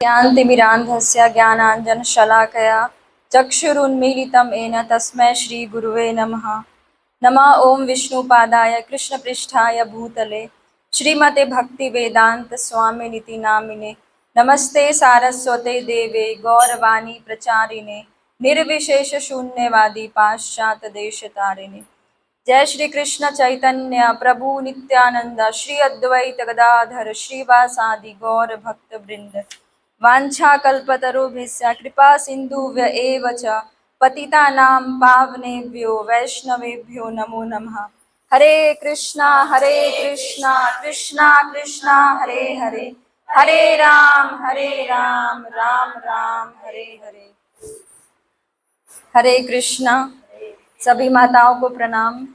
ज्ञानतिमिरान्धस्य ज्ञानाञ्जनशलाकया चक्षुरुन्मीलितं येन तस्मै श्रीगुरुवे नमः। नमः ॐ विष्णुपादाय कृष्णपृष्ठाय भूतले श्रीमते भक्तिवेदान्तस्वामिनिति नामिने। नमस्ते सारस्वते देवे गौरवाणी प्रचारिणे निर्विशेषशून्यवादी पाश्चात्यदेशतारिणे। जय श्री कृष्ण चैतन्य प्रभु नित्यानंद श्री अद्वैत गदाधर श्रीवासादि गौर भक्त वृंद वाञ्छाकल्पतरुभ्यश्च कृपा सिन्धुभ्य एव च पतितानां पावनेभ्यो वैष्णवेभ्यो नमो नमः। हरे कृष्णा कृष्णा कृष्णा हरे हरे, हरे राम राम राम हरे हरे। हरे कृष्णा। सभी माताओं को प्रणाम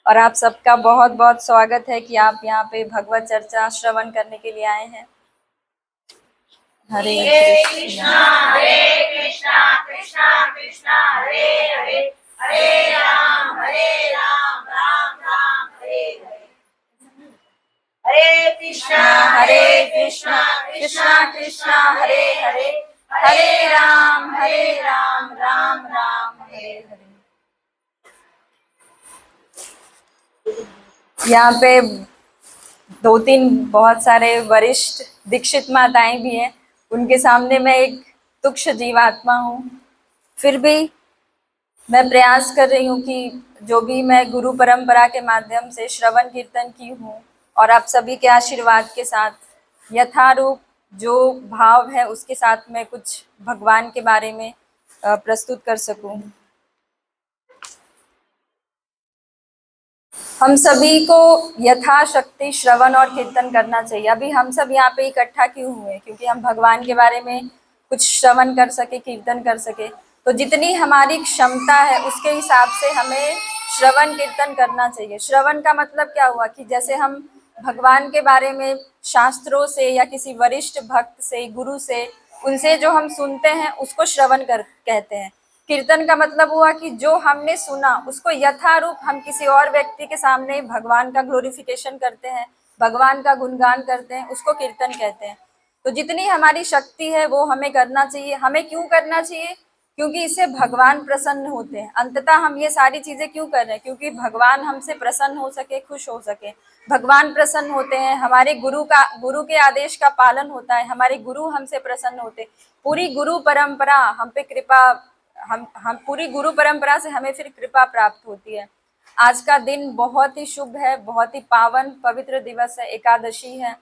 और आप सबका बहुत बहुत स्वागत है कि आप यहाँ पे भगवत चर्चा श्रवण करने के लिए आए हैं। हरे कृष्णा कृष्णा कृष्णा हरे हरे, हरे राम राम राम हरे हरे। हरे कृष्णा कृष्णा कृष्णा हरे हरे, हरे राम राम राम हरे हरे। यहाँ पे दो तीन बहुत सारे वरिष्ठ दीक्षित माताएं भी हैं, उनके सामने मैं एक तुच्छ जीवात्मा हूँ। फिर भी मैं प्रयास कर रही हूँ कि जो भी मैं गुरु परंपरा के माध्यम से श्रवण कीर्तन की हूँ और आप सभी के आशीर्वाद के साथ यथारूप जो भाव है उसके साथ मैं कुछ भगवान के बारे में प्रस्तुत कर सकूँ। हम सभी को यथाशक्ति श्रवण और कीर्तन करना चाहिए। अभी हम सब यहाँ पे इकट्ठा क्यों हुए? क्योंकि हम भगवान के बारे में कुछ श्रवण कर सके, कीर्तन कर सके। तो जितनी हमारी क्षमता है उसके हिसाब से हमें श्रवण कीर्तन करना चाहिए। श्रवण का मतलब क्या हुआ कि जैसे हम भगवान के बारे में शास्त्रों से या किसी वरिष्ठ भक्त से, गुरु से, उनसे जो हम सुनते हैं उसको श्रवण कर कहते हैं। कीर्तन का मतलब हुआ कि जो हमने सुना उसको यथारूप हम किसी और व्यक्ति के सामने भगवान का ग्लोरिफिकेशन करते हैं, भगवान का गुणगान करते हैं, उसको कीर्तन कहते हैं। तो जितनी हमारी शक्ति है वो हमें करना चाहिए। हमें क्यों करना चाहिए? क्योंकि इससे भगवान प्रसन्न होते हैं। अंततः हम ये सारी चीजें क्यों कर रहे हैं? क्योंकि भगवान हमसे प्रसन्न हो सके, खुश हो सके। भगवान प्रसन्न होते हैं, हमारे गुरु के आदेश का पालन होता है, हमारे गुरु हमसे प्रसन्न होते। पूरी गुरु परंपरा हम पे कृपा, हम पूरी गुरु परंपरा से हमें फिर कृपा प्राप्त होती है। आज का दिन बहुत ही शुभ है, बहुत ही पावन पवित्र दिवस है, एकादशी है।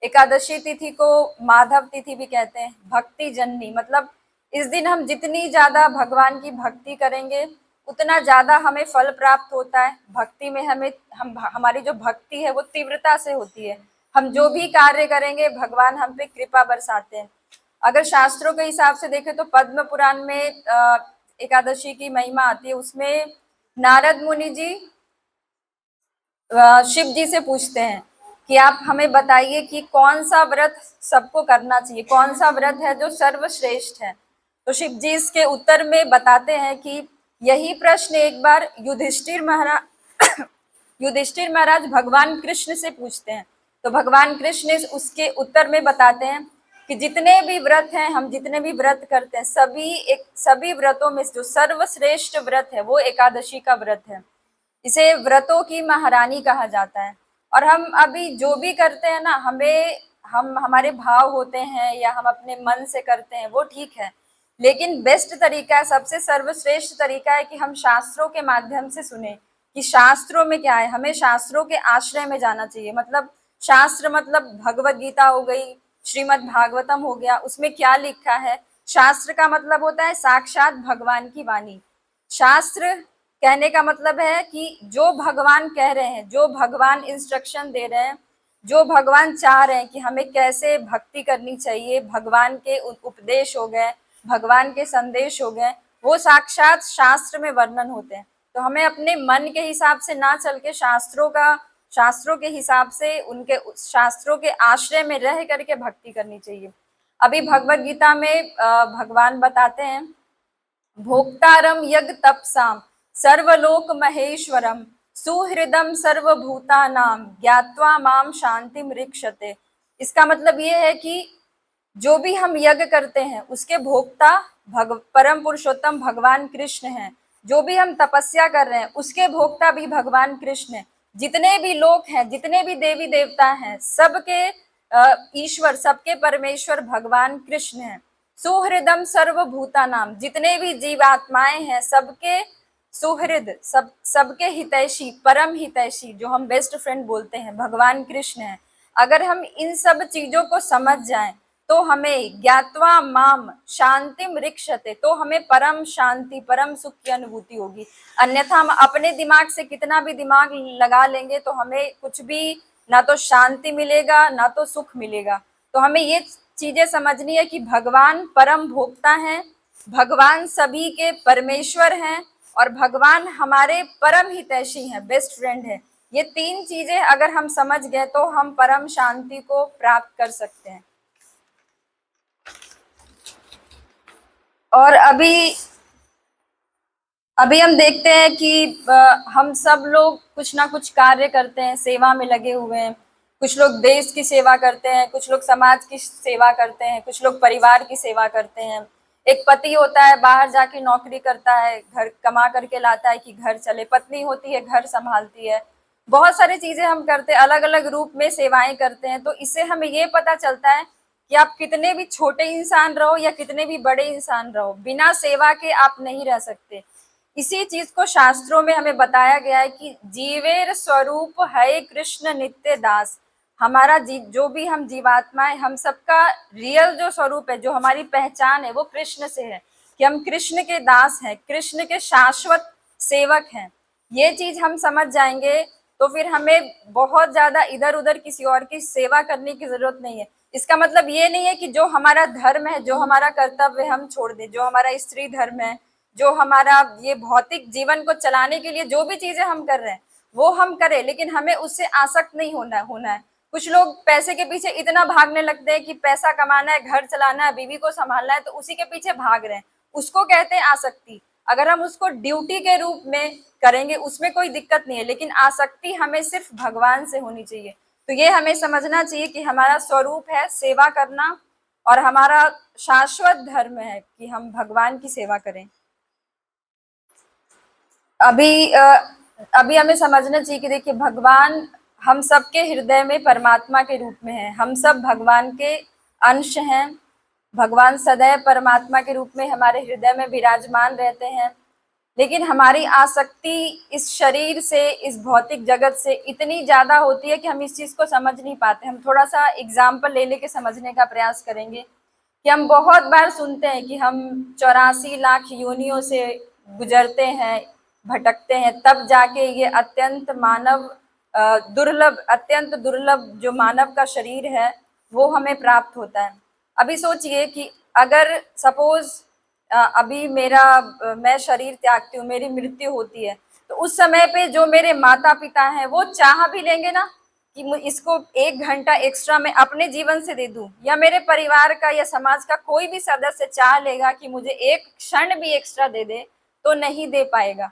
एकादशी तिथि को माधव तिथि भी कहते हैं, भक्ति जननी। मतलब इस दिन हम जितनी ज्यादा भगवान की भक्ति करेंगे उतना ज्यादा हमें फल प्राप्त होता है। भक्ति में हमारी जो भक्ति है वो तीव्रता से होती है। हम जो भी कार्य करेंगे भगवान हम पे कृपा बरसाते हैं। अगर शास्त्रों के हिसाब से देखें तो पद्म पुराण में एकादशी की महिमा आती है। उसमें नारद मुनि जी शिव जी से पूछते हैं कि आप हमें बताइए कि कौन सा व्रत सबको करना चाहिए, कौन सा व्रत है जो सर्वश्रेष्ठ है। तो शिव जी इसके उत्तर में बताते हैं कि यही प्रश्न एक बार युधिष्ठिर महाराज भगवान कृष्ण से पूछते हैं। तो भगवान कृष्ण उसके उत्तर में बताते हैं कि जितने भी व्रत हैं, हम जितने भी व्रत करते हैं, सभी व्रतों में जो सर्वश्रेष्ठ व्रत है वो एकादशी का व्रत है। इसे व्रतों की महारानी कहा जाता है। और हम अभी जो भी करते हैं ना, हमारे भाव होते हैं या हम अपने मन से करते हैं वो ठीक है, लेकिन बेस्ट तरीका है, सबसे सर्वश्रेष्ठ तरीका है कि हम शास्त्रों के माध्यम से सुने कि शास्त्रों में क्या है। हमें शास्त्रों के आश्रय में जाना चाहिए। मतलब शास्त्र मतलब भगवत गीता हो गई, श्रीमद् भागवतम हो गया, उसमें क्या लिखा है। शास्त्र का मतलब होता है साक्षात भगवान की वाणी। शास्त्र कहने का मतलब है कि जो भगवान कह रहे हैं, जो भगवान इंस्ट्रक्शन दे रहे हैं, जो भगवान चाह रहे हैं कि हमें कैसे भक्ति करनी चाहिए, भगवान के उपदेश हो गए, भगवान के संदेश हो गए, वो साक्षात शास्त्र में वर्णन होते हैं। तो हमें अपने मन के हिसाब से ना चल के शास्त्रों के हिसाब से, उनके शास्त्रों के आश्रय में रह करके भक्ति करनी चाहिए। अभी भगवत गीता में भगवान बताते हैं, भोक्तारम यज्ञ तपसाम सर्वलोक महेश्वरम सुहृदम सर्वभूतानाम ज्ञात्वा माम शांतिम ऋक्षते। इसका मतलब ये है कि जो भी हम यज्ञ करते हैं उसके भोक्ता परम पुरुषोत्तम भगवान कृष्ण हैं। जो भी हम तपस्या कर रहे हैं उसके भोक्ता भी भगवान कृष्ण हैं। जितने भी लोग हैं, जितने भी देवी देवता हैं, सबके ईश्वर, सबके परमेश्वर भगवान कृष्ण हैं। सुहृदम सर्वभूता नाम, जितने भी जीवात्माएं हैं सबके सुहृद, सबके हितैषी, परम हितैषी, जो हम बेस्ट फ्रेंड बोलते हैं, भगवान कृष्ण हैं। अगर हम इन सब चीजों को समझ जाएं तो हमें ज्ञात्वा माम शांतिम रिक्षते, तो हमें परम शांति, परम सुख की अनुभूति होगी। अन्यथा हम अपने दिमाग से कितना भी दिमाग लगा लेंगे तो हमें कुछ भी, ना तो शांति मिलेगा ना तो सुख मिलेगा। तो हमें ये चीजें समझनी है कि भगवान परम भोक्ता हैं, भगवान सभी के परमेश्वर हैं, और भगवान हमारे परम हितैषी हैं, बेस्ट फ्रेंड है। ये तीन चीजें अगर हम समझ गए तो हम परम शांति को प्राप्त कर सकते हैं। और अभी हम देखते हैं कि हम सब लोग कुछ ना कुछ कार्य करते हैं, सेवा में लगे हुए हैं। कुछ लोग देश की सेवा करते हैं, कुछ लोग समाज की सेवा करते हैं, कुछ लोग परिवार की सेवा करते हैं। एक पति होता है, बाहर जाके नौकरी करता है, घर कमा करके लाता है कि घर चले। पत्नी होती है, घर संभालती है। बहुत सारी चीजें हम करते हैं, अलग अलग रूप में सेवाएं करते हैं। तो इससे हमें ये पता चलता है कि आप कितने भी छोटे इंसान रहो या कितने भी बड़े इंसान रहो, बिना सेवा के आप नहीं रह सकते। इसी चीज को शास्त्रों में हमें बताया गया है कि जीवेर स्वरूप है कृष्ण नित्य दास। हमारा जो भी हम जीवात्मा है, हम सबका रियल जो स्वरूप है, जो हमारी पहचान है, वो कृष्ण से है कि हम कृष्ण के दास हैं, कृष्ण के शाश्वत सेवक हैं। ये चीज हम समझ जाएंगे तो फिर हमें बहुत ज्यादा इधर उधर किसी और की सेवा करने की जरूरत नहीं है। इसका मतलब ये नहीं है कि जो हमारा धर्म है, जो हमारा कर्तव्य हम छोड़ दें। जो हमारा स्त्री धर्म है, जो हमारा ये भौतिक जीवन को चलाने के लिए जो भी चीजें हम कर रहे हैं वो हम करें, लेकिन हमें उससे आसक्त नहीं होना है। कुछ लोग पैसे के पीछे इतना भागने लगते हैं कि पैसा कमाना है, घर चलाना है, बीवी को संभालना है, तो उसी के पीछे भाग रहे हैं। उसको कहते हैं आसक्ति। अगर हम उसको ड्यूटी के रूप में करेंगे उसमें कोई दिक्कत नहीं है, लेकिन आसक्ति हमें सिर्फ भगवान से होनी चाहिए। तो ये हमें समझना चाहिए कि हमारा स्वरूप है सेवा करना, और हमारा शाश्वत धर्म है कि हम भगवान की सेवा करें। अभी अभी हमें समझना चाहिए कि देखिए, भगवान हम सबके हृदय में परमात्मा के रूप में है। हम सब भगवान के अंश हैं। भगवान सदैव परमात्मा के रूप में हमारे हृदय में विराजमान रहते हैं। लेकिन हमारी आसक्ति इस शरीर से, इस भौतिक जगत से इतनी ज्यादा होती है कि हम इस चीज को समझ नहीं पाते। हम थोड़ा सा एग्जाम्पल ले लेके समझने का प्रयास करेंगे कि हम बहुत बार सुनते हैं कि हम 84 लाख योनियों से गुजरते हैं, भटकते हैं, तब जाके ये अत्यंत मानव दुर्लभ, अत्यंत दुर्लभ जो मानव का शरीर है वो हमें प्राप्त होता है। अभी सोचिए कि अगर सपोज अभी मैं शरीर त्यागती हूँ, मेरी मृत्यु होती है, तो उस समय पे जो मेरे माता पिता हैं वो चाह भी लेंगे ना कि इसको 1 घंटा एक्स्ट्रा मैं अपने जीवन से दे दूं, या मेरे परिवार का या समाज का कोई भी सदस्य चाह लेगा कि मुझे एक क्षण भी एक्स्ट्रा दे दे, तो नहीं दे पाएगा।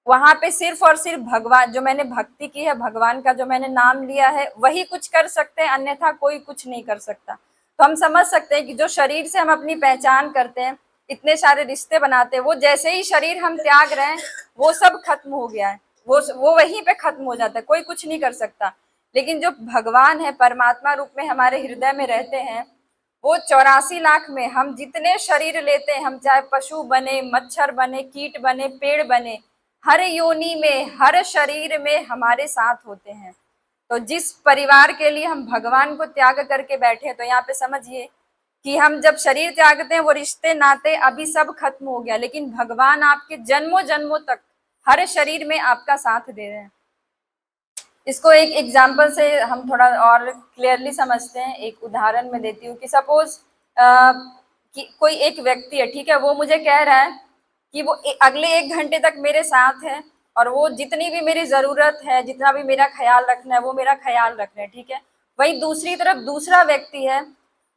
वहां पे सिर्फ और सिर्फ भगवान, जो मैंने भक्ति की है, भगवान का जो मैंने नाम लिया है, वही कुछ कर सकते हैं, अन्यथा कोई कुछ नहीं कर सकता। तो हम समझ सकते हैं कि जो शरीर से हम अपनी पहचान करते हैं, इतने सारे रिश्ते बनाते हैं, वो जैसे ही शरीर हम त्याग रहे हैं वो सब खत्म हो गया है, वो वहीं पे खत्म हो जाता है, कोई कुछ नहीं कर सकता। लेकिन जो भगवान है, परमात्मा रूप में हमारे हृदय में रहते हैं, वो 84 लाख में हम जितने शरीर लेते हैं, हम चाहे पशु बने, मच्छर बने, कीट बने, पेड़ बने, हर योनि में, हर शरीर में हमारे साथ होते हैं। तो जिस परिवार के लिए हम भगवान को त्याग करके बैठे हैं, तो यहाँ पे समझिए कि हम जब शरीर त्यागते हैं वो रिश्ते नाते अभी सब खत्म हो गया, लेकिन भगवान आपके जन्मों जन्मों तक हर शरीर में आपका साथ दे रहे हैं। इसको एक एग्जाम्पल से हम थोड़ा और क्लियरली समझते हैं। एक उदाहरण में देती हूँ कि सपोज कि कोई एक व्यक्ति है, ठीक है, वो मुझे कह रहा है कि वो अगले 1 घंटे तक मेरे साथ है, और वो जितनी भी मेरी जरूरत है, जितना भी मेरा ख्याल रखना है, वो मेरा ख्याल रख रहे हैं, ठीक है। वहीं दूसरी तरफ दूसरा व्यक्ति है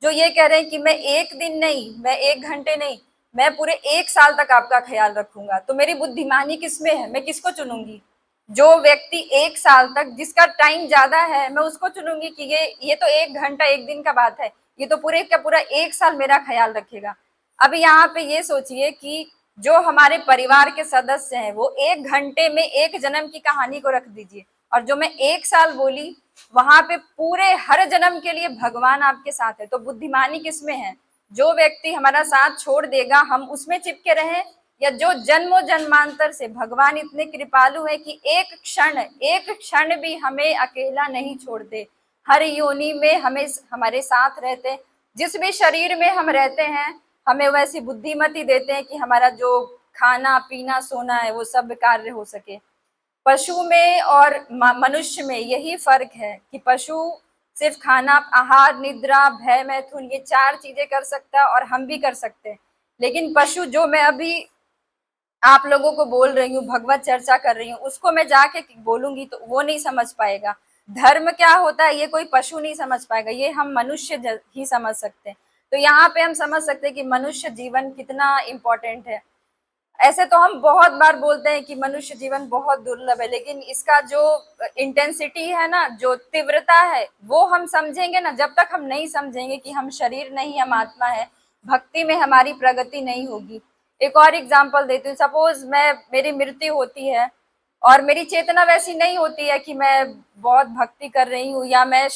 जो ये कह रहे हैं कि मैं 1 दिन नहीं, मैं 1 घंटे नहीं, मैं पूरे 1 साल तक आपका ख्याल रखूंगा। तो मेरी बुद्धिमानी किसमें है, मैं किसको चुनूंगी? जो व्यक्ति 1 साल तक, जिसका टाइम ज्यादा है, मैं उसको चुनूंगी कि ये तो 1 घंटा 1 दिन का बात है। ये तो पूरे का पूरा 1 साल मेरा ख्याल रखेगा। अभी यहाँ पे ये सोचिए कि जो हमारे परिवार के सदस्य हैं वो 1 घंटे में एक जन्म की कहानी को रख दीजिए, और जो मैं 1 साल बोली वहां पे पूरे हर जन्म के लिए भगवान आपके साथ है। तो बुद्धिमानी किसमें है? जो व्यक्ति हमारा साथ छोड़ देगा हम उसमें चिपके रहें, या जो जन्मों जन्मांतर से भगवान इतने कृपालु है कि एक क्षण भी हमें अकेला नहीं छोड़ते, हर योनि में हमें हमारे साथ रहते, जिस भी शरीर में हम रहते हैं हमें वैसी बुद्धिमती देते हैं कि हमारा जो खाना पीना सोना है वो सब कार्य हो सके। पशु में और मनुष्य में यही फर्क है कि पशु सिर्फ खाना, आहार, निद्रा, भय, मैथुन ये 4 चीजें कर सकता है और हम भी कर सकते हैं। लेकिन पशु जो मैं अभी आप लोगों को बोल रही हूँ, भगवत चर्चा कर रही हूँ, उसको मैं जाके बोलूंगी तो वो नहीं समझ पाएगा। धर्म क्या होता है ये कोई पशु नहीं समझ पाएगा, ये हम मनुष्य ही समझ सकते हैं। तो यहाँ पे हम समझ सकते हैं कि मनुष्य जीवन कितना इम्पोर्टेंट है। ऐसे तो हम बहुत बार बोलते हैं कि मनुष्य जीवन बहुत दुर्लभ है, लेकिन इसका जो इंटेंसिटी है ना, जो तीव्रता है, वो हम समझेंगे ना। जब तक हम नहीं समझेंगे कि हम शरीर नहीं हम आत्मा है, भक्ति में हमारी प्रगति नहीं होगी। एक और एग्जांपल देती हूँ। सपोज मेरी मृत्यु होती है और मेरी चेतना वैसी नहीं होती है कि मैं बहुत भक्ति कर रही हूँ, या मैं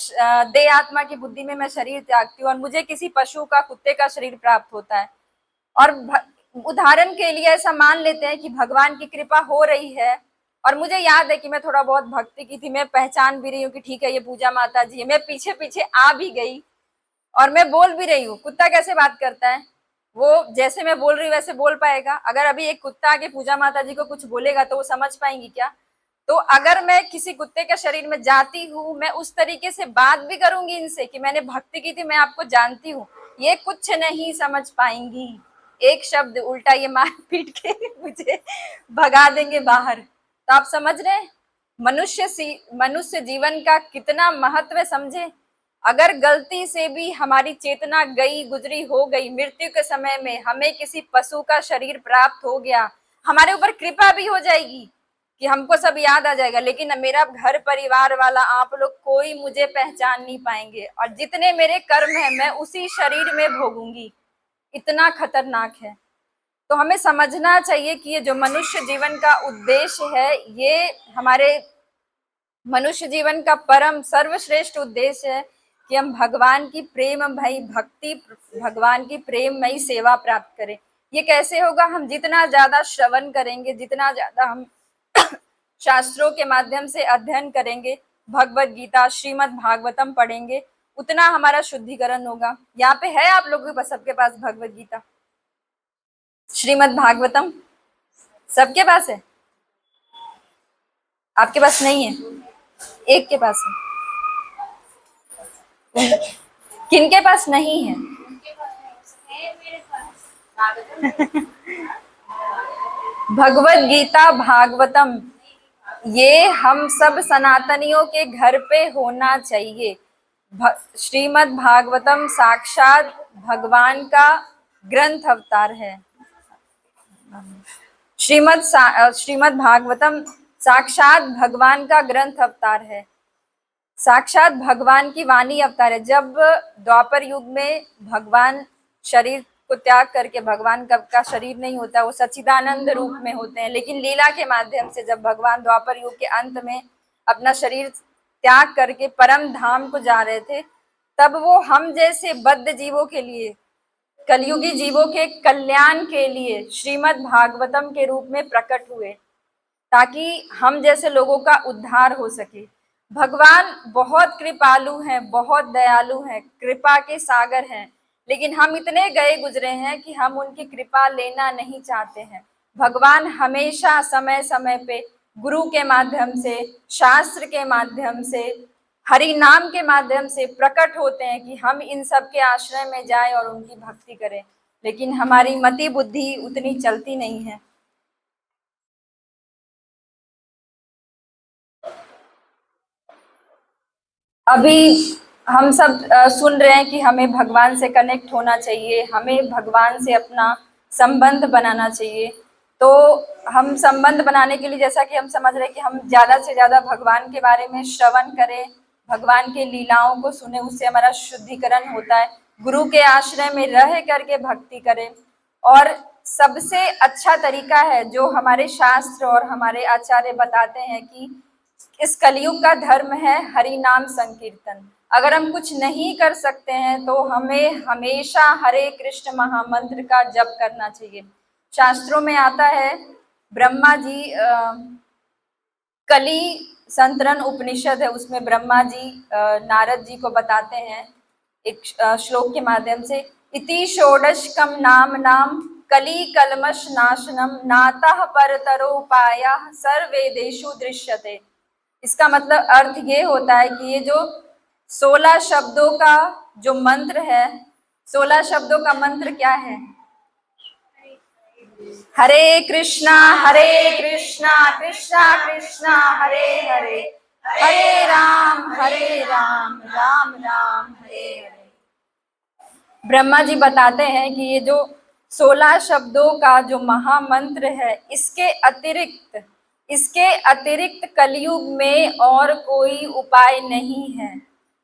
देह आत्मा की बुद्धि में मैं शरीर त्यागती हूँ और मुझे किसी पशु का, कुत्ते का शरीर प्राप्त होता है। और उदाहरण के लिए ऐसा मान लेते हैं कि भगवान की कृपा हो रही है और मुझे याद है कि मैं थोड़ा बहुत भक्ति की थी, मैं पहचान भी रही हूँ कि ठीक है ये पूजा माता जी है, मैं पीछे पीछे आ भी गई और मैं बोल भी रही हूँ। कुत्ता कैसे बात करता है? वो जैसे मैं बोल रही हूँ वैसे बोल पाएगा। अगर अभी एक कुत्ता आके पूजा माता जी को कुछ बोलेगा तो वो समझ पाएंगी क्या? तो अगर मैं किसी कुत्ते के शरीर में जाती हूँ, मैं उस तरीके से बात भी करूंगी इनसे कि मैंने भक्ति की थी, मैं आपको जानती हूँ, ये कुछ नहीं समझ पाएंगी। एक शब्द उल्टा ये मार पीट के मुझे भगा देंगे बाहर। तो आप समझ रहे हैं मनुष्य जीवन का कितना महत्व समझे। अगर गलती से भी हमारी चेतना गई गुजरी हो गई, मृत्यु के समय में हमें किसी पशु का शरीर प्राप्त हो गया, हमारे ऊपर कृपा भी हो जाएगी कि हमको सब याद आ जाएगा, लेकिन मेरा घर परिवार वाला, आप लोग कोई मुझे पहचान नहीं पाएंगे और जितने मेरे कर्म है मैं उसी शरीर में भोगूंगी। इतना खतरनाक है। तो हमें समझना चाहिए कि ये जो मनुष्य जीवन का उद्देश्य है, ये हमारे मनुष्य जीवन का परम सर्वश्रेष्ठ उद्देश्य है कि हम भगवान की प्रेममयी भक्ति, भगवान की प्रेममयी सेवा प्राप्त करें। ये कैसे होगा? हम जितना ज्यादा श्रवण करेंगे, जितना ज्यादा हम शास्त्रों के माध्यम से अध्ययन करेंगे, भगवत गीता, श्रीमद् भागवतम पढ़ेंगे, उतना हमारा शुद्धिकरण होगा। यहाँ पे है आप लोगों के पास, सबके पास भगवत गीता, श्रीमद् भागवतम सबके पास है? आपके पास नहीं है? एक के पास है? किन के पास नहीं है? भगवत गीता, भागवतम, ये हम सब सनातनियों के घर पे होना चाहिए। श्रीमद् भागवतम साक्षात भगवान का ग्रंथ अवतार है। श्रीमद् भागवतम साक्षात भगवान का ग्रंथ अवतार है, साक्षात भगवान की वाणी अवतार है। जब द्वापर युग में भगवान शरीर को त्याग करके, भगवान का शरीर नहीं होता, वो सच्चिदानंद रूप में होते हैं, लेकिन लीला के माध्यम से जब भगवान द्वापर युग के अंत में अपना शरीर त्याग करके परम धाम को जा रहे थे, तब वो हम जैसे बद्ध जीवों के लिए, कलयुगी जीवों के कल्याण के लिए श्रीमद् भागवतम के रूप में प्रकट हुए, ताकि हम जैसे लोगों का उद्धार हो सके। भगवान बहुत कृपालु हैं, बहुत दयालु हैं, कृपा के सागर हैं, लेकिन हम इतने गए गुजरे हैं कि हम उनकी कृपा लेना नहीं चाहते हैं। भगवान हमेशा समय समय पे गुरु के माध्यम से, शास्त्र के माध्यम से, हरि नाम के माध्यम से प्रकट होते हैं कि हम इन सब के आश्रय में जाएं और उनकी भक्ति करें, लेकिन हमारी मति बुद्धि उतनी चलती नहीं है। अभी हम सब सुन रहे हैं कि हमें भगवान से कनेक्ट होना चाहिए, हमें भगवान से अपना संबंध बनाना चाहिए। तो हम संबंध बनाने के लिए, जैसा कि हम समझ रहे हैं कि हम ज़्यादा से ज़्यादा भगवान के बारे में श्रवण करें, भगवान के लीलाओं को सुने, उससे हमारा शुद्धिकरण होता है। गुरु के आश्रय में रह करके भक्ति करें। और सबसे अच्छा तरीका है जो हमारे शास्त्र और हमारे आचार्य बताते हैं कि इस कलयुग का धर्म है हरि नाम संकीर्तन। अगर हम कुछ नहीं कर सकते हैं तो हमें हमेशा हरे कृष्ण महामंत्र का जप करना चाहिए। शास्त्रों में आता है, ब्रह्मा जी कली संतरण उपनिषद है, उसमें ब्रह्मा जी नारद जी को बताते हैं एक श्लोक के माध्यम से, इति षोडशकम नाम नाम कली कलमश नाशनम नातः परतरो उपायः सर्ववेदेषु दृश्यते। इसका मतलब अर्थ ये होता है कि ये जो 16 शब्दों का जो मंत्र है, 16 शब्दों का मंत्र क्या है? हरे कृष्णा कृष्णा कृष्णा हरे हरे, हरे राम राम राम हरे हरे। ब्रह्मा जी बताते हैं कि ये जो 16 शब्दों का जो महामंत्र है, इसके अतिरिक्त कलयुग में और कोई उपाय नहीं है।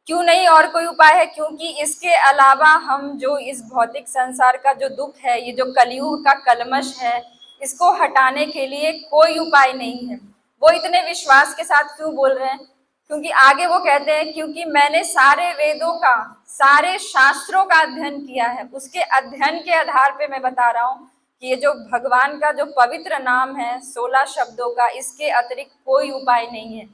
क्यों नहीं और कोई उपाय है? क्योंकि इसके अलावा हम जो इस भौतिक संसार का जो दुख है, ये जो कलयुग का कलमश है, इसको हटाने के लिए कोई उपाय नहीं है। वो इतने विश्वास के साथ क्यों बोल रहे हैं? क्योंकि आगे वो कहते हैं, क्योंकि मैंने सारे वेदों का, सारे शास्त्रों का अध्ययन किया है, उसके अध्ययन के आधार पे मैं बता रहा हूँ कि ये जो भगवान का जो पवित्र नाम है 16 शब्दों का, इसके अतिरिक्त कोई उपाय नहीं है।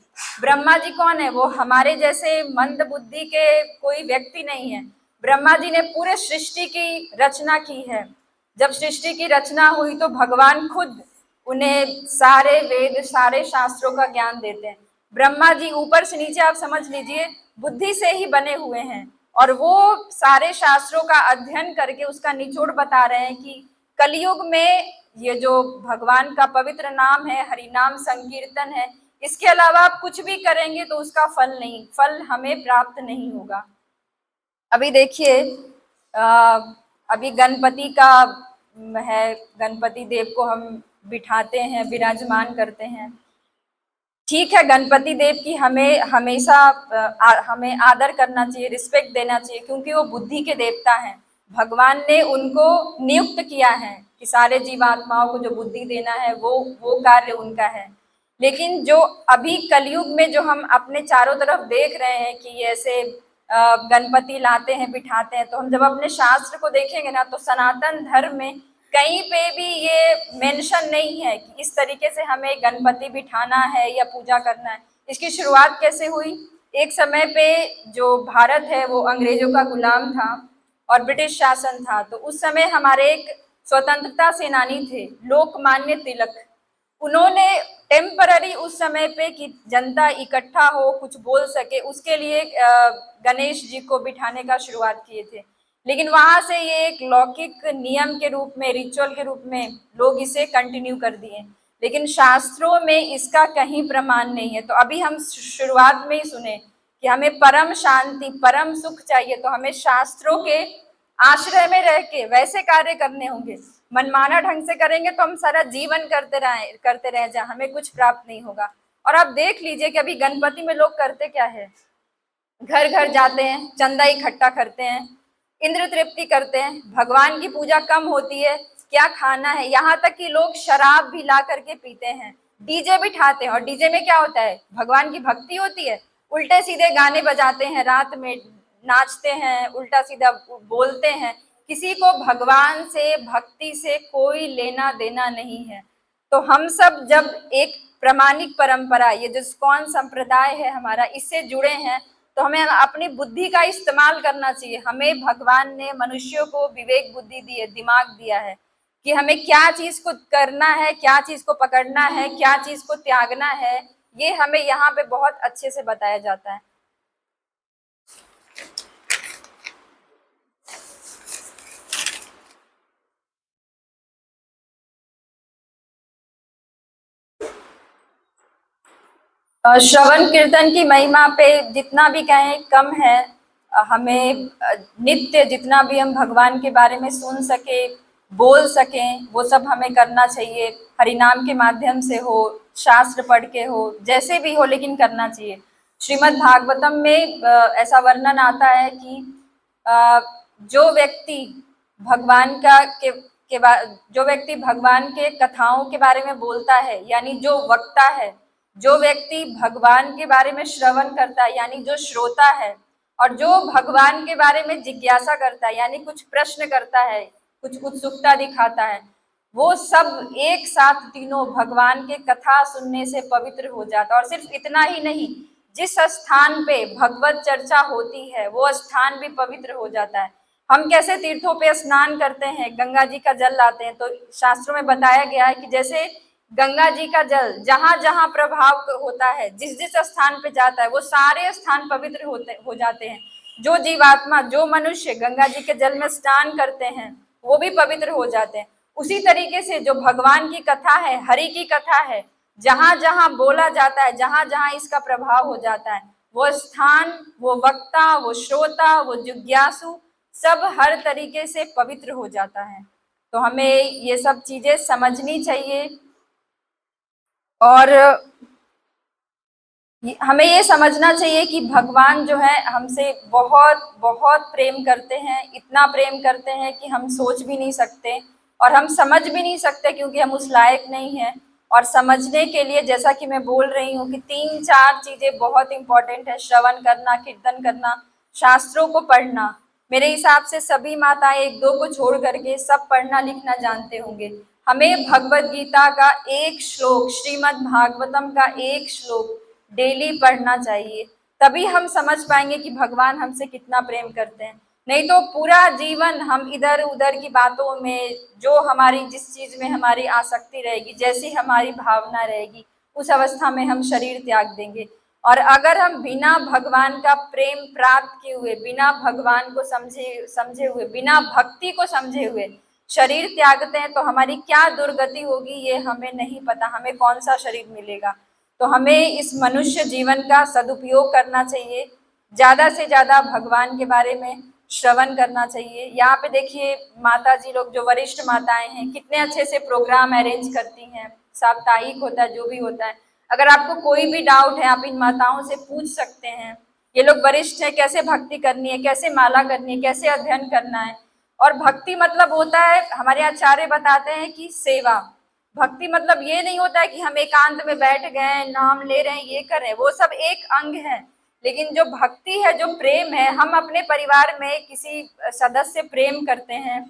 ब्रह्मा जी कौन है? वो हमारे जैसे मंद बुद्धि के कोई व्यक्ति नहीं है। ब्रह्मा जी ने पूरे सृष्टि की रचना की है। जब सृष्टि की रचना हुई तो भगवान खुद उन्हें सारे वेद, सारे शास्त्रों का ज्ञान देते हैं। ब्रह्मा जी ऊपर से नीचे आप समझ लीजिए बुद्धि से ही बने हुए हैं, और वो सारे शास्त्रों का अध्ययन करके उसका निचोड़ बता रहे हैं कि कलयुग में ये जो भगवान का पवित्र नाम है, हरि नाम संकीर्तन है, इसके अलावा आप कुछ भी करेंगे तो उसका फल हमें प्राप्त नहीं होगा। अभी देखिए अभी गणपति का है, गणपति देव को हम बिठाते हैं, विराजमान करते हैं। ठीक है, गणपति देव की हमें हमेशा हमें आदर करना चाहिए, रिस्पेक्ट देना चाहिए, क्योंकि वो बुद्धि के देवता हैं। भगवान ने उनको नियुक्त किया है कि सारे जीवात्माओं को जो बुद्धि देना है वो कार्य उनका है। लेकिन जो अभी कलयुग में जो हम अपने चारों तरफ देख रहे हैं कि ऐसे गणपति लाते हैं, बिठाते हैं, तो हम जब अपने शास्त्र को देखेंगे ना तो सनातन धर्म में कहीं पे भी ये मेंशन नहीं है कि इस तरीके से हमें गणपति बिठाना है या पूजा करना है। इसकी शुरुआत कैसे हुई? एक समय पे जो भारत है वो अंग्रेजों का गुलाम था और ब्रिटिश शासन था, तो उस समय हमारे एक स्वतंत्रता सेनानी थे लोकमान्य तिलक। उन्होंने टेम्पररी उस समय पे कि जनता इकट्ठा हो, कुछ बोल सके, उसके लिए गणेश जी को बिठाने का शुरुआत किए थे। लेकिन वहां से ये एक लौकिक नियम के रूप में, रिचुअल के रूप में लोग इसे कंटिन्यू कर दिए, लेकिन शास्त्रों में इसका कहीं प्रमाण नहीं है। तो अभी हम शुरुआत में ही सुने कि हमें परम शांति, परम सुख चाहिए, तो हमें शास्त्रों के आश्रय में रह के वैसे कार्य करने होंगे। मनमाना ढंग से करेंगे तो हम सारा जीवन करते रह जाए, हमें कुछ प्राप्त नहीं होगा। और आप देख लीजिए कि अभी गणपति में लोग करते क्या है, घर घर जाते हैं, चंदा इकट्ठा करते हैं, इंद्र तृप्ति करते हैं, भगवान की पूजा कम होती है, क्या खाना है, यहाँ तक कि लोग शराब भी ला करके पीते हैं, डीजे बिठाते हैं। और डीजे में क्या होता है? भगवान की भक्ति होती है, उल्टे सीधे गाने बजाते हैं, रात में नाचते हैं, उल्टा सीधा बोलते हैं। किसी को भगवान से, भक्ति से कोई लेना देना नहीं है। तो हम सब जब एक प्रामाणिक परंपरा, ये जो इस्कॉन संप्रदाय है हमारा, इससे जुड़े हैं, तो हमें अपनी बुद्धि का इस्तेमाल करना चाहिए। हमें भगवान ने मनुष्यों को विवेक बुद्धि दी है, दिमाग दिया है कि हमें क्या चीज को करना है, क्या चीज को पकड़ना है, क्या चीज को त्यागना है, ये हमें यहाँ पे बहुत अच्छे से बताया जाता है। श्रवण कीर्तन की महिमा पे जितना भी कहें कम है। हमें नित्य जितना भी हम भगवान के बारे में सुन सके, बोल सकें, वो सब हमें करना चाहिए। हरिनाम के माध्यम से हो, शास्त्र पढ़ के हो, जैसे भी हो, लेकिन करना चाहिए। श्रीमद् भागवतम में ऐसा वर्णन आता है कि जो व्यक्ति भगवान जो व्यक्ति भगवान के कथाओं के बारे में बोलता है, यानी जो वक्ता है, जो व्यक्ति भगवान के बारे में श्रवण करता है, यानी जो श्रोता है, और जो भगवान के बारे में जिज्ञासा करता है, यानी कुछ प्रश्न करता है, कुछ उत्सुकता दिखाता है, वो सब एक साथ तीनों भगवान के कथा सुनने से पवित्र हो जाता है। और सिर्फ इतना ही नहीं, जिस स्थान पे भगवत चर्चा होती है वो स्थान भी पवित्र हो जाता है। हम कैसे तीर्थों पे स्नान करते हैं, गंगा जी का जल लाते हैं, तो शास्त्रों में बताया गया है कि जैसे गंगा जी का जल जहां जहां प्रभाव होता है, जिस जिस स्थान पे जाता है, वो सारे स्थान पवित्र हो जाते हैं। जो जीवात्मा, जो मनुष्य गंगा जी के जल में स्नान करते हैं, वो भी पवित्र हो जाते हैं। उसी तरीके से जो भगवान की कथा है, हरि की कथा है, जहां जहां बोला जाता है, जहां जहां इसका प्रभाव हो जाता है, वो स्थान, वो वक्ता, वो श्रोता, वो जिज्ञासु, सब हर तरीके से पवित्र हो जाता है। तो हमें ये सब चीजें समझनी चाहिए, और हमें ये समझना चाहिए कि भगवान जो है हमसे बहुत बहुत प्रेम करते हैं, इतना प्रेम करते हैं कि हम सोच भी नहीं सकते, और हम समझ भी नहीं सकते क्योंकि हम उस लायक नहीं हैं। और समझने के लिए, जैसा कि मैं बोल रही हूँ, कि 3-4 चीजें बहुत इंपॉर्टेंट है: श्रवण करना, कीर्तन करना, शास्त्रों को पढ़ना। मेरे हिसाब से सभी माताएं 1-2 को छोड़ करके सब पढ़ना लिखना जानते होंगे। हमें भगवत गीता का एक श्लोक, श्रीमद् भागवतम का एक श्लोक डेली पढ़ना चाहिए, तभी हम समझ पाएंगे कि भगवान हमसे कितना प्रेम करते हैं। नहीं तो पूरा जीवन हम इधर उधर की बातों में, जो हमारी जिस चीज में हमारी आसक्ति रहेगी, जैसी हमारी भावना रहेगी, उस अवस्था में हम शरीर त्याग देंगे। और अगर हम बिना भगवान का प्रेम प्राप्त किए हुए, बिना भगवान को समझे हुए, बिना भक्ति को समझे हुए शरीर त्यागते हैं, तो हमारी क्या दुर्गति होगी ये हमें नहीं पता, हमें कौन सा शरीर मिलेगा। तो हमें इस मनुष्य जीवन का सदुपयोग करना चाहिए, ज़्यादा से ज़्यादा भगवान के बारे में श्रवण करना चाहिए। यहाँ पे देखिए माता जी लोग, जो वरिष्ठ माताएं हैं, कितने अच्छे से प्रोग्राम अरेंज करती हैं, साप्ताहिक होता है, जो भी होता है। अगर आपको कोई भी डाउट है, आप इन माताओं से पूछ सकते हैं। ये लोग वरिष्ठ हैं, कैसे भक्ति करनी है, कैसे माला करनी है, कैसे अध्ययन करना है। और भक्ति मतलब होता है, हमारे आचार्य बताते हैं कि सेवा। भक्ति मतलब ये नहीं होता है कि हम एकांत में बैठ गए, नाम ले रहे हैं, ये कर रहे हैं, वो सब एक अंग है। लेकिन जो भक्ति है, जो प्रेम है, हम अपने परिवार में किसी सदस्य प्रेम करते हैं,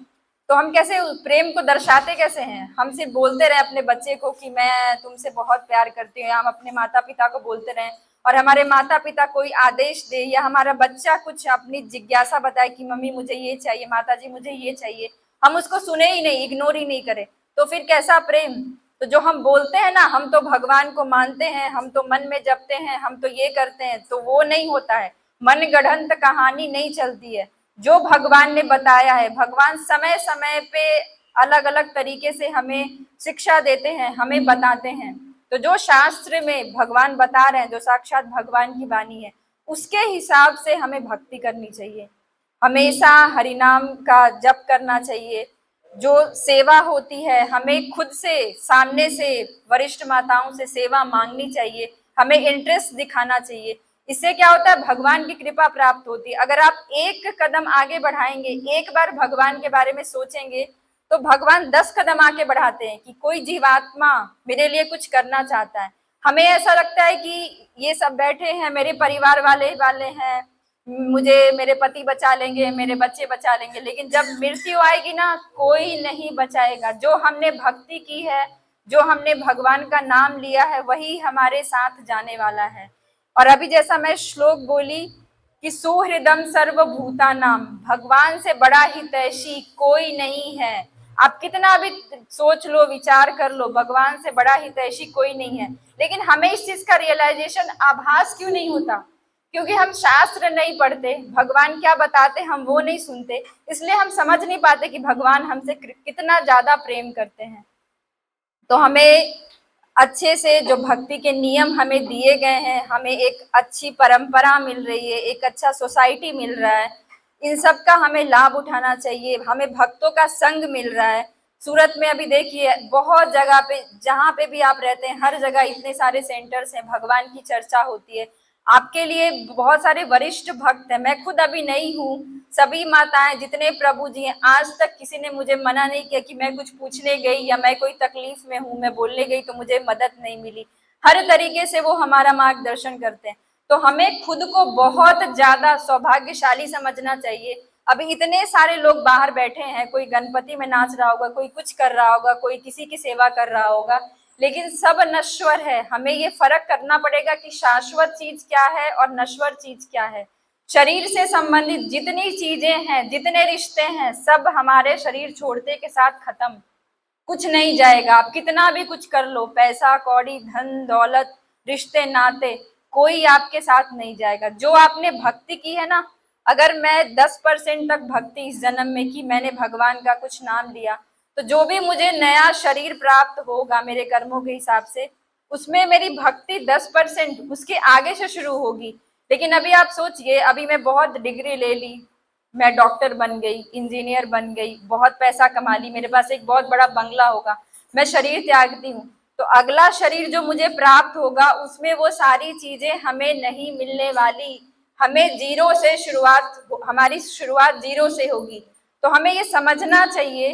तो हम कैसे प्रेम को दर्शाते कैसे हैं? हम सिर्फ बोलते रहे अपने बच्चे को कि मैं तुमसे बहुत प्यार करती हूँ, या हम अपने माता पिता को बोलते रहे, और हमारे माता पिता कोई आदेश दे, या हमारा बच्चा कुछ अपनी जिज्ञासा बताए कि मम्मी मुझे ये चाहिए, माता जी मुझे ये चाहिए, हम उसको सुने ही नहीं, इग्नोर ही नहीं करें, तो फिर कैसा प्रेम? तो जो हम बोलते हैं ना, हम तो भगवान को मानते हैं, हम तो मन में जपते हैं, हम तो ये करते हैं, तो वो नहीं होता है। मन गढ़ंत कहानी नहीं चलती है। जो भगवान ने बताया है, भगवान समय समय पे अलग अलग तरीके से हमें शिक्षा देते हैं, हमें बताते हैं। तो जो शास्त्र में भगवान बता रहे हैं, जो साक्षात भगवान की वाणी है, उसके हिसाब से हमें भक्ति करनी चाहिए। हमेशा हरिनाम का जप करना चाहिए। जो सेवा होती है, हमें खुद से, सामने से, वरिष्ठ माताओं से सेवा मांगनी चाहिए, हमें इंटरेस्ट दिखाना चाहिए। इससे क्या होता है? भगवान की कृपा प्राप्त होती है। अगर आप एक कदम आगे बढ़ाएंगे, एक बार भगवान के बारे में सोचेंगे, तो भगवान 10 कदम आगे बढ़ाते हैं कि कोई जीवात्मा मेरे लिए कुछ करना चाहता है। हमें ऐसा लगता है कि ये सब बैठे हैं, मेरे परिवार वाले वाले हैं, मुझे मेरे पति बचा लेंगे, मेरे बच्चे बचा लेंगे, लेकिन जब मृत्यु आएगी ना, कोई नहीं बचाएगा। जो हमने भक्ति की है, जो हमने भगवान का नाम लिया है, वही हमारे साथ जाने वाला है। और अभी जैसा मैं श्लोक बोली कि सुहृदम सर्वभूतानाम, भगवान से बड़ा हितैषी कोई नहीं है। आप कितना भी सोच लो, विचार कर लो, भगवान से बड़ा हितैषी कोई नहीं है। लेकिन हमें इस चीज का रियलाइजेशन, आभास क्यों नहीं होता? क्योंकि हम शास्त्र नहीं पढ़ते, भगवान क्या बताते हम वो नहीं सुनते, इसलिए हम समझ नहीं पाते कि भगवान हमसे कितना ज्यादा प्रेम करते हैं। तो हमें अच्छे से, जो भक्ति के नियम हमें दिए गए हैं, हमें एक अच्छी परंपरा मिल रही है, एक अच्छा सोसाइटी मिल रहा है, इन सब का हमें लाभ उठाना चाहिए। हमें भक्तों का संग मिल रहा है। सूरत में अभी देखिए, बहुत जगह पे, जहाँ पे भी आप रहते हैं, हर जगह इतने सारे सेंटर्स हैं, भगवान की चर्चा होती है। आपके लिए बहुत सारे वरिष्ठ भक्त हैं, मैं खुद अभी नहीं हूँ, सभी माताएं जितने प्रभु जी हैं, आज तक किसी ने मुझे मना नहीं किया कि मैं कुछ पूछने गई या मैं कोई तकलीफ में हूँ, मैं बोलने गई तो मुझे मदद नहीं मिली। हर तरीके से वो हमारा मार्गदर्शन करते हैं। तो हमें खुद को बहुत ज्यादा सौभाग्यशाली समझना चाहिए। अभी इतने सारे लोग बाहर बैठे हैं, कोई गणपति में नाच रहा होगा, कोई कुछ कर रहा होगा, कोई किसी की सेवा कर रहा होगा, लेकिन सब नश्वर है। हमें ये फर्क करना पड़ेगा कि शाश्वत चीज क्या है और नश्वर चीज क्या है। शरीर से संबंधित जितनी चीजें हैं, जितने रिश्ते हैं, सब हमारे शरीर छोड़ते के साथ खत्म, कुछ नहीं जाएगा। आप कितना भी कुछ कर लो, पैसा कौड़ी धन दौलत रिश्ते नाते, कोई आपके साथ नहीं जाएगा। जो आपने भक्ति की है ना, अगर मैं 10% तक भक्ति इस जन्म में की, मैंने भगवान का कुछ नाम लिया, तो जो भी मुझे नया शरीर प्राप्त होगा मेरे कर्मों के हिसाब से, उसमें मेरी भक्ति 10%, उसके आगे से शुरू होगी। लेकिन अभी आप सोचिए, अभी मैं बहुत डिग्री ले ली, मैं डॉक्टर बन गई, इंजीनियर बन गई, बहुत पैसा कमा ली, मेरे पास एक बहुत बड़ा बंगला होगा, मैं शरीर त्यागती हूँ, तो अगला शरीर जो मुझे प्राप्त होगा उसमें वो सारी चीजें हमें नहीं मिलने वाली। हमें जीरो से शुरुआत, हमारी शुरुआत जीरो से होगी। तो हमें ये समझना चाहिए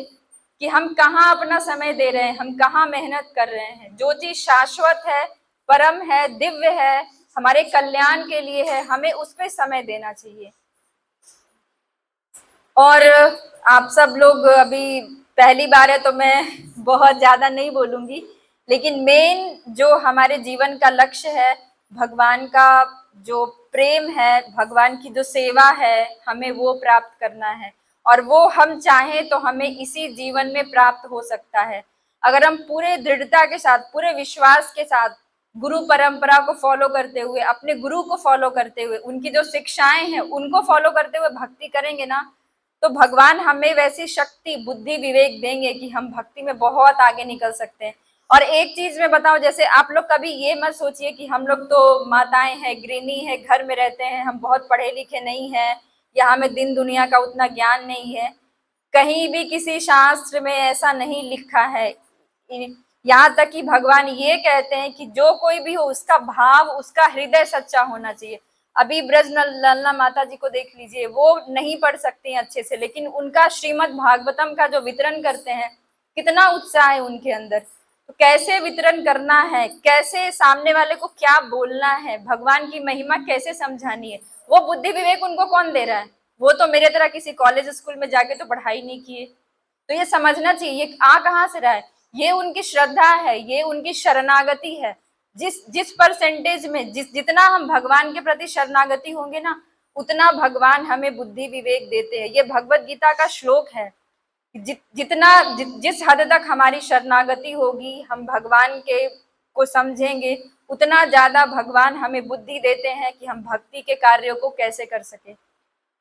कि हम कहाँ अपना समय दे रहे हैं, हम कहाँ मेहनत कर रहे हैं। जो चीज शाश्वत है, परम है, दिव्य है, हमारे कल्याण के लिए है, हमें उस पर समय देना चाहिए। और आप सब लोग अभी पहली बार है तो मैं बहुत ज्यादा नहीं बोलूंगी, लेकिन मेन जो हमारे जीवन का लक्ष्य है, भगवान का जो प्रेम है, भगवान की जो सेवा है, हमें वो प्राप्त करना है। और वो हम चाहें तो हमें इसी जीवन में प्राप्त हो सकता है, अगर हम पूरे दृढ़ता के साथ, पूरे विश्वास के साथ, गुरु परंपरा को फॉलो करते हुए, अपने गुरु को फॉलो करते हुए, उनकी जो शिक्षाएं हैं उनको फॉलो करते हुए भक्ति करेंगे ना, तो भगवान हमें वैसी शक्ति बुद्धि विवेक देंगे कि हम भक्ति में बहुत आगे निकल सकते हैं। और एक चीज मैं बताऊं, जैसे आप लोग कभी ये मत सोचिए कि हम लोग तो माताएं हैं, गृहिणी है, घर में रहते हैं, हम बहुत पढ़े लिखे नहीं हैं या हमें दिन दुनिया का उतना ज्ञान नहीं है। कहीं भी किसी शास्त्र में ऐसा नहीं लिखा है। यहाँ तक कि भगवान ये कहते हैं कि जो कोई भी हो, उसका भाव, उसका हृदय सच्चा होना चाहिए। अभी ब्रज ललना माता जी को देख लीजिए, वो नहीं पढ़ सकती हैं अच्छे से, लेकिन उनका श्रीमद् भागवतम का जो वितरण करते हैं, कितना उत्साह है उनके अंदर। तो कैसे वितरण करना है, कैसे सामने वाले को क्या बोलना है, भगवान की महिमा कैसे समझानी है, वो बुद्धि विवेक उनको कौन दे रहा है? वो तो मेरे तरह किसी कॉलेज स्कूल में जाके तो पढ़ाई नहीं किए। तो ये समझना चाहिए, ये आ कहाँ से रहा है? ये उनकी श्रद्धा है, ये उनकी शरणागति है। जिस जिस परसेंटेज में जितना हम भगवान के प्रति शरणागति होंगे ना, उतना भगवान हमें बुद्धि विवेक देते हैं। ये भगवत गीता का श्लोक है। जिस हद तक हमारी शरणागति होगी, हम भगवान के को समझेंगे, उतना ज्यादा भगवान हमें बुद्धि देते हैं कि हम भक्ति के कार्यों को कैसे कर सके।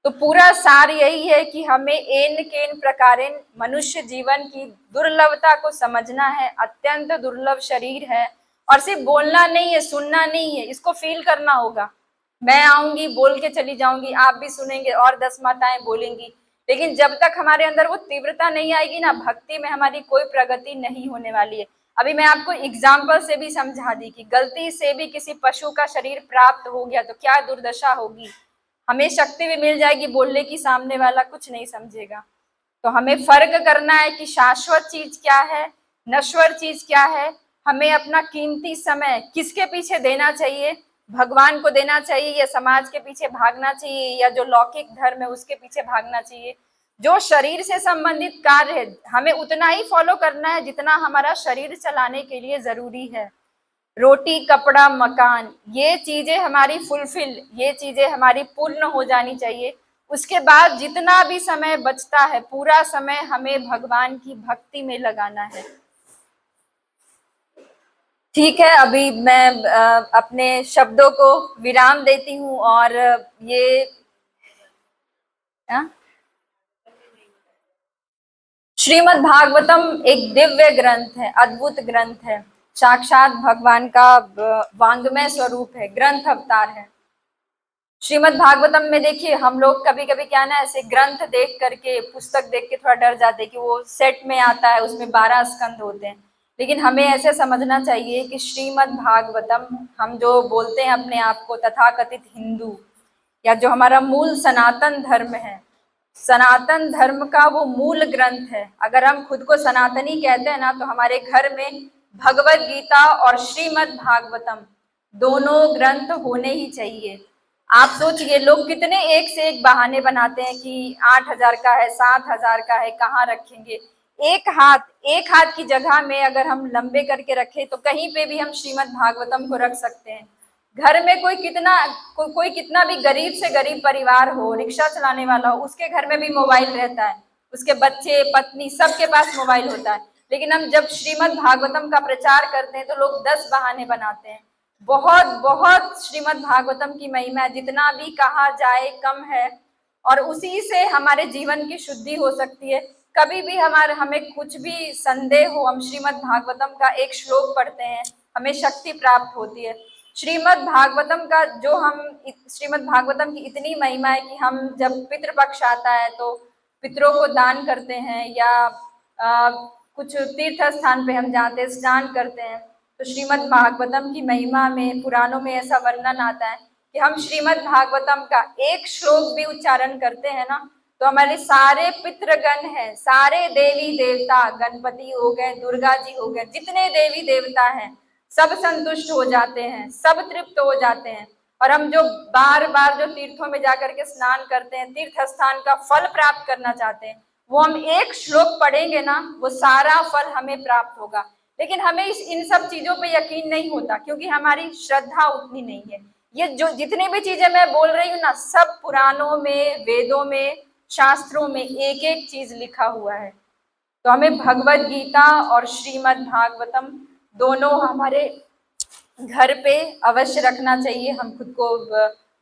तो पूरा सार यही है कि हमें एन केन प्रकारेण मनुष्य जीवन की दुर्लभता को समझना है। अत्यंत दुर्लभ शरीर है, और सिर्फ बोलना नहीं है, सुनना नहीं है, इसको फील करना होगा। मैं आऊंगी, बोल के चली जाऊंगी, आप भी सुनेंगे और 10 माताएं बोलेंगी, लेकिन जब तक हमारे अंदर वो तीव्रता नहीं आएगी ना, भक्ति में हमारी कोई प्रगति नहीं होने वाली है। अभी मैं आपको एग्जाम्पल से भी समझा दी कि गलती से भी किसी पशु का शरीर प्राप्त हो गया तो क्या दुर्दशा होगी। हमें शक्ति भी मिल जाएगी बोलने की, सामने वाला कुछ नहीं समझेगा। तो हमें फर्क करना है कि शाश्वत चीज क्या है, नश्वर चीज क्या है। हमें अपना कीमती समय किसके पीछे देना चाहिए? भगवान को देना चाहिए, या समाज के पीछे भागना चाहिए, या जो लौकिक धर्म है उसके पीछे भागना चाहिए? जो शरीर से संबंधित कार्य है, हमें उतना ही फॉलो करना है जितना हमारा शरीर चलाने के लिए जरूरी है। रोटी कपड़ा मकान, ये चीजें हमारी फुलफिल, ये चीजें हमारी पूर्ण हो जानी चाहिए। उसके बाद जितना भी समय बचता है, पूरा समय हमें भगवान की भक्ति में लगाना है। ठीक है, अभी मैं अपने शब्दों को विराम देती हूँ। और ये श्रीमद् भागवतम एक दिव्य ग्रंथ है, अद्भुत ग्रंथ है, साक्षात भगवान का वांग्मय स्वरूप है, ग्रंथ अवतार है। श्रीमद् भागवतम में देखिए, हम लोग कभी कभी क्या ना, ऐसे ग्रंथ देख करके, पुस्तक देख के थोड़ा डर जाते हैं कि वो सेट में आता है, उसमें 12 स्कंद होते हैं। लेकिन हमें ऐसे समझना चाहिए कि श्रीमद् भागवतम, हम जो बोलते हैं अपने आप को तथाकथित हिंदू, या जो हमारा मूल सनातन धर्म है, सनातन धर्म का वो मूल ग्रंथ है। अगर हम खुद को सनातनी कहते हैं ना, तो हमारे घर में भगवत गीता और श्रीमद् भागवतम दोनों ग्रंथ होने ही चाहिए। आप सोचिए, लोग कितने एक से एक बहाने बनाते हैं कि 8,000 का है, 7,000 का है, कहाँ रखेंगे। एक हाथ की जगह में अगर हम लंबे करके रखें तो कहीं पे भी हम श्रीमद् भागवतम को रख सकते हैं। घर में कोई कितना भी गरीब से गरीब परिवार हो, रिक्शा चलाने वाला हो, उसके घर में भी मोबाइल रहता है, उसके बच्चे पत्नी सबके पास मोबाइल होता है। लेकिन हम जब श्रीमद् भागवतम का प्रचार करते हैं तो लोग 10 बहाने बनाते हैं। बहुत बहुत श्रीमद् भागवतम की महिमा जितना भी कहा जाए कम है, और उसी से हमारे जीवन की शुद्धि हो सकती है। कभी भी हमें कुछ भी संदेह हो, हम श्रीमद् भागवतम का एक श्लोक पढ़ते हैं, हमें शक्ति प्राप्त होती है। श्रीमद् भागवतम का जो हम श्रीमद् भागवतम की इतनी महिमा है कि हम जब पितृपक्ष आता है तो पितरों को दान करते हैं, या कुछ तीर्थ स्थान पे हम जाते हैं, स्नान करते हैं, तो श्रीमद् भागवतम की महिमा में पुराणों में ऐसा वर्णन आता है कि हम श्रीमद् भागवतम का एक श्लोक भी उच्चारण करते हैं ना, तो हमारे सारे पितृगण हैं, सारे देवी देवता, गणपति हो गए, दुर्गा जी हो गए, जितने देवी देवता हैं सब संतुष्ट हो जाते हैं, सब तृप्त हो जाते हैं। और हम जो बार बार जो तीर्थों में जाकर के स्नान करते हैं, तीर्थ स्थान का फल प्राप्त करना चाहते हैं, वो हम एक श्लोक पढ़ेंगे ना, वो सारा फल हमें प्राप्त होगा। लेकिन हमें इन सब चीजों पे यकीन नहीं होता, क्योंकि हमारी श्रद्धा उतनी नहीं है। ये जो जितनी भी चीजें मैं बोल रही हूँ ना, सब पुराणों में, वेदों में, शास्त्रों में एक एक चीज लिखा हुआ है। तो हमें भगवत गीता और श्रीमद् भागवतम दोनों हमारे घर पे अवश्य रखना चाहिए। हम खुद को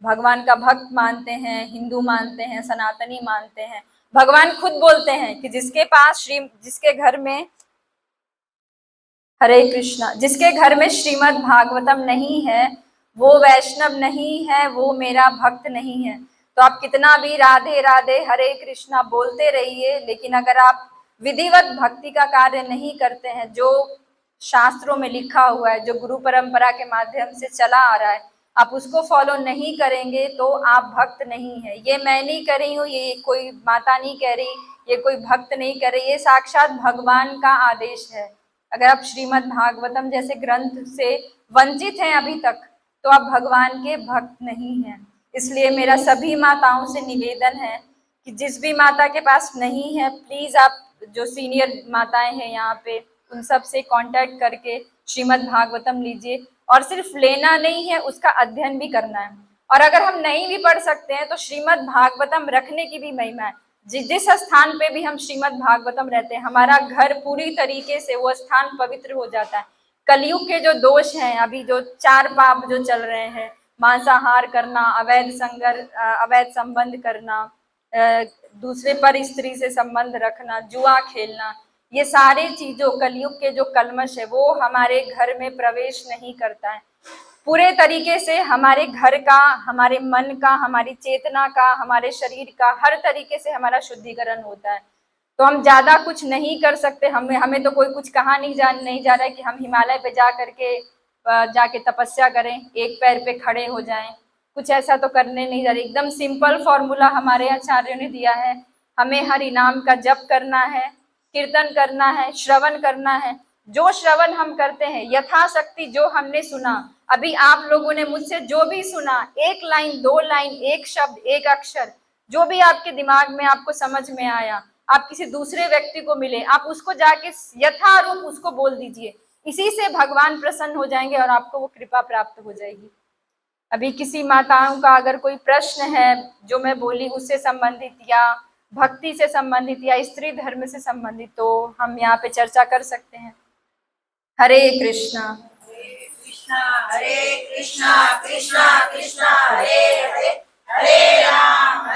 भगवान का भक्त मानते हैं, हिंदू मानते हैं, सनातनी मानते हैं। भगवान खुद बोलते हैं कि जिसके घर में हरे कृष्णा, जिसके घर में श्रीमद् भागवतम नहीं है वो वैष्णव नहीं है, वो मेरा भक्त नहीं है। तो आप कितना भी राधे राधे हरे कृष्णा बोलते रहिए, लेकिन अगर आप विधिवत भक्ति का कार्य नहीं करते हैं, जो शास्त्रों में लिखा हुआ है, जो गुरु परंपरा के माध्यम से चला आ रहा है, आप उसको फॉलो नहीं करेंगे तो आप भक्त नहीं है। ये मैं नहीं कर रही हूँ, ये कोई माता नहीं कह रही, ये कोई भक्त नहीं कर रही, ये साक्षात भगवान का आदेश है। अगर आप श्रीमद् भागवतम जैसे ग्रंथ से वंचित हैं अभी तक, तो आप भगवान के भक्त नहीं हैं। इसलिए मेरा सभी माताओं से निवेदन है कि जिस भी माता के पास नहीं है, प्लीज आप जो सीनियर माताएं हैं यहाँ पे, उन सब से कांटेक्ट करके श्रीमद् भागवतम लीजिए। और सिर्फ लेना नहीं है, उसका अध्ययन भी करना है। और अगर हम नहीं भी पढ़ सकते हैं तो श्रीमद् भागवतम रखने की भी महिमा है। जिस स्थान पे भी हम श्रीमद् भागवतम रहते हैं, हमारा घर पूरी तरीके से वो स्थान पवित्र हो जाता है। कलयुग के जो दोष हैं, अभी जो 4 पाप जो चल रहे हैं, मांसाहार करना, अवैध संबंध करना, दूसरे पर स्त्री से संबंध रखना, जुआ खेलना, ये सारी चीजों, कलयुग के जो कलमश है वो हमारे घर में प्रवेश नहीं करता है। पूरे तरीके से हमारे घर का, हमारे मन का, हमारी चेतना का, हमारे शरीर का, हर तरीके से हमारा शुद्धिकरण होता है। तो हम ज्यादा कुछ नहीं कर सकते। हमें तो कोई कुछ कहा नहीं जा रहा है कि हम हिमालय पे जाके तपस्या करें, एक पैर पे खड़े हो जाएं, कुछ ऐसा तो करने नहीं जा रहे। एकदम सिंपल फॉर्मूला हमारे आचार्यों ने दिया है। हमें हरि नाम का जप करना है, कीर्तन करना है, श्रवण करना है। जो श्रवण हम करते हैं, यथाशक्ति जो हमने सुना, अभी आप लोगों ने मुझसे जो भी सुना, 1 लाइन 2 लाइन, 1 शब्द, 1 अक्षर, जो भी आपके दिमाग में आपको समझ में आया, आप किसी दूसरे व्यक्ति को मिले, आप उसको जाके यथारूप उसको बोल दीजिए। इसी से भगवान प्रसन्न हो जाएंगे और आपको वो कृपा प्राप्त हो जाएगी। अभी किसी माताओं का अगर कोई प्रश्न है जो मैं बोली उससे संबंधित, या भक्ति से संबंधित, या स्त्री धर्म से संबंधित, तो हम यहाँ पे चर्चा कर सकते हैं। हरे कृष्णा हरे कृष्णा कृष्णा कृष्णा हरे हरे, हरे राम